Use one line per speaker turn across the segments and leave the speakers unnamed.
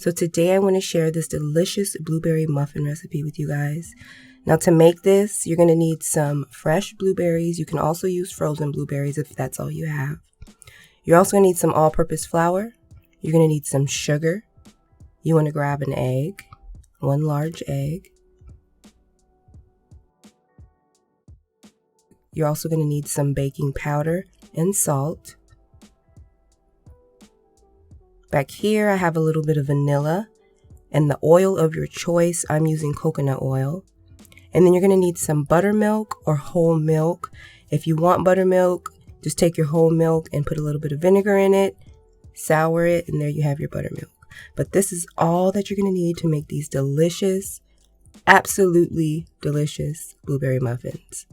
So today I want to share this delicious blueberry muffin recipe with you guys. Now to make this, you're going to need some fresh blueberries. You can also use frozen blueberries if that's all you have. You're also going to need some all-purpose flour. You're going to need some sugar. You want to grab an egg, 1 large egg. You're also going to need some baking powder and salt. Back here I have a little bit of vanilla and the oil of your choice. I'm using coconut oil. And then you're going to need some buttermilk or whole milk. If you want buttermilk, just take your whole milk and put a little bit of vinegar in it, sour it, and there you have your buttermilk. But this is all that you're going to need to make these delicious, absolutely delicious blueberry muffins.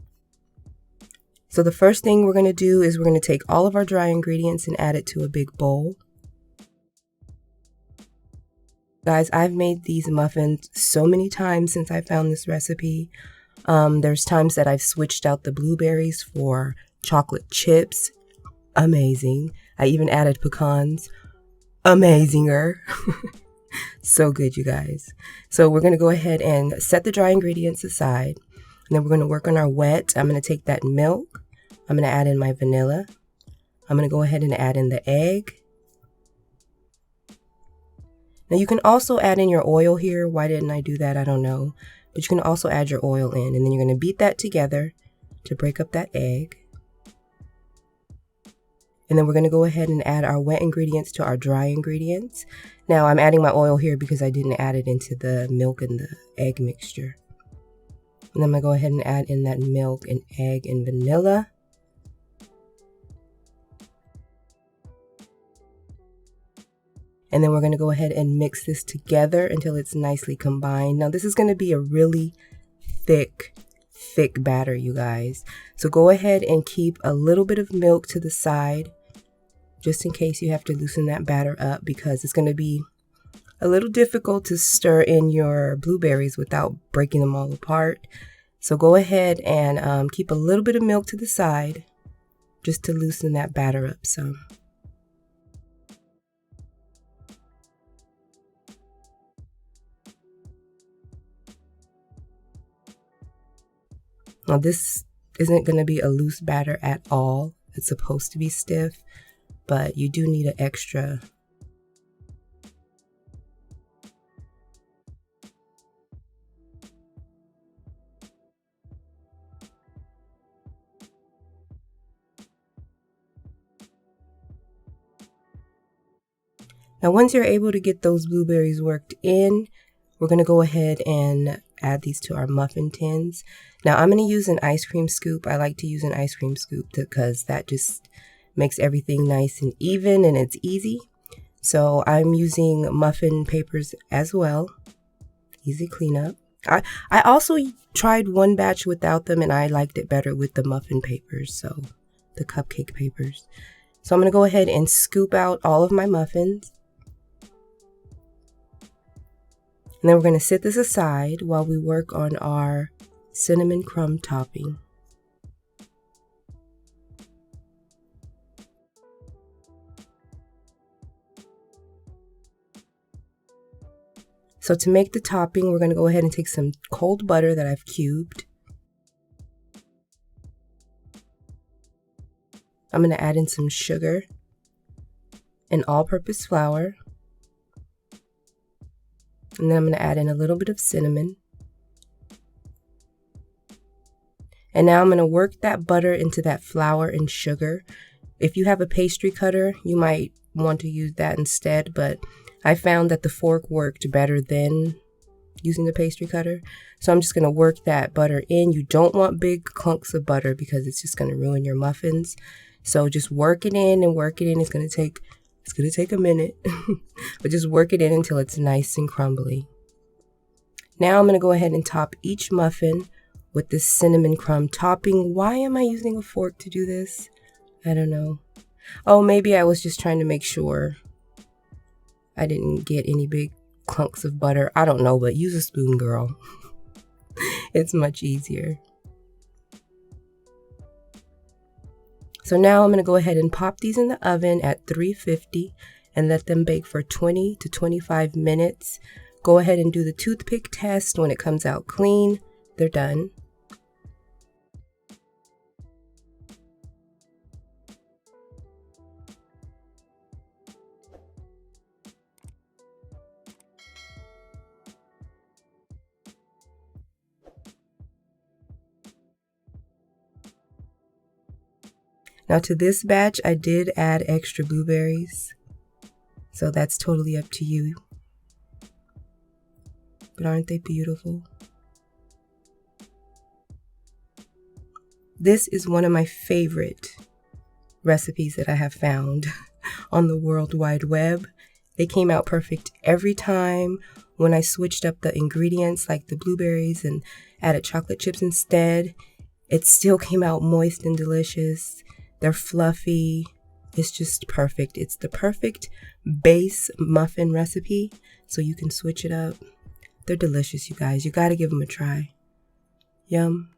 So the first thing we're going to do is we're going to take all of our dry ingredients and add it to a big bowl. Guys, I've made these muffins so many times since I found this recipe. There's times that I've switched out the blueberries for chocolate chips. Amazing. I even added pecans. Amazinger. So good, you guys. So we're going to go ahead and set the dry ingredients aside. And then we're going to work on our wet. I'm going to take that milk. I'm going to add in my vanilla. I'm going to go ahead and add in the egg. Now you can also add in your oil here. Why didn't I do that? I don't know. But you can also add your oil in. And then you're going to beat that together to break up that egg. And then we're going to go ahead and add our wet ingredients to our dry ingredients. Now I'm adding my oil here because I didn't add it into the milk and the egg mixture. And I'm going to go ahead and add in that milk and egg and vanilla. And then we're going to go ahead and mix this together until it's nicely combined. Now this is going to be a really thick batter, you guys. So go ahead and keep a little bit of milk to the side, just in case you have to loosen that batter up, because it's going to be a little difficult to stir in your blueberries without breaking them all apart. So go ahead and keep a little bit of milk to the side, just to loosen that batter up some. Now this isn't going to be a loose batter at all. It's supposed to be stiff, but you do need an extra. Now once you're able to get those blueberries worked in, we're going to go ahead and add these to our muffin tins. Now I'm going to use an ice cream scoop. I like to use an ice cream scoop because that just makes everything nice and even and it's easy. So I'm using muffin papers as well. Easy cleanup. I also tried one batch without them and I liked it better with the muffin papers, so the cupcake papers. So I'm going to go ahead and scoop out all of my muffins. And then we're going to set this aside while we work on our cinnamon crumb topping. So to make the topping, we're going to go ahead and take some cold butter that I've cubed. I'm going to add in some sugar and all-purpose flour. And then I'm going to add in a little bit of cinnamon. And now I'm going to work that butter into that flour and sugar. If you have a pastry cutter, you might want to use that instead, but I found that the fork worked better than using the pastry cutter. So I'm just going to work that butter in. You don't want big clumps of butter because it's just going to ruin your muffins. So just work it in and work it in. It's going to take a minute, but just work it in until it's nice and crumbly. Now I'm going to go ahead and top each muffin with this cinnamon crumb topping. Why am I using a fork to do this? I don't know. Oh, maybe I was just trying to make sure I didn't get any big clumps of butter. I don't know, but use a spoon, girl. It's much easier. So now I'm going to go ahead and pop these in the oven at 350 and let them bake for 20 to 25 minutes. Go ahead and do the toothpick test. When it comes out clean, they're done. Now to this batch, I did add extra blueberries, so that's totally up to you. But aren't they beautiful? This is one of my favorite recipes that I have found on the World Wide Web. They came out perfect every time. When I switched up the ingredients like the blueberries and added chocolate chips instead, it still came out moist and delicious. They're fluffy. It's just perfect. It's the perfect base muffin recipe, so you can switch it up. They're delicious, you guys. You gotta give them a try. Yum.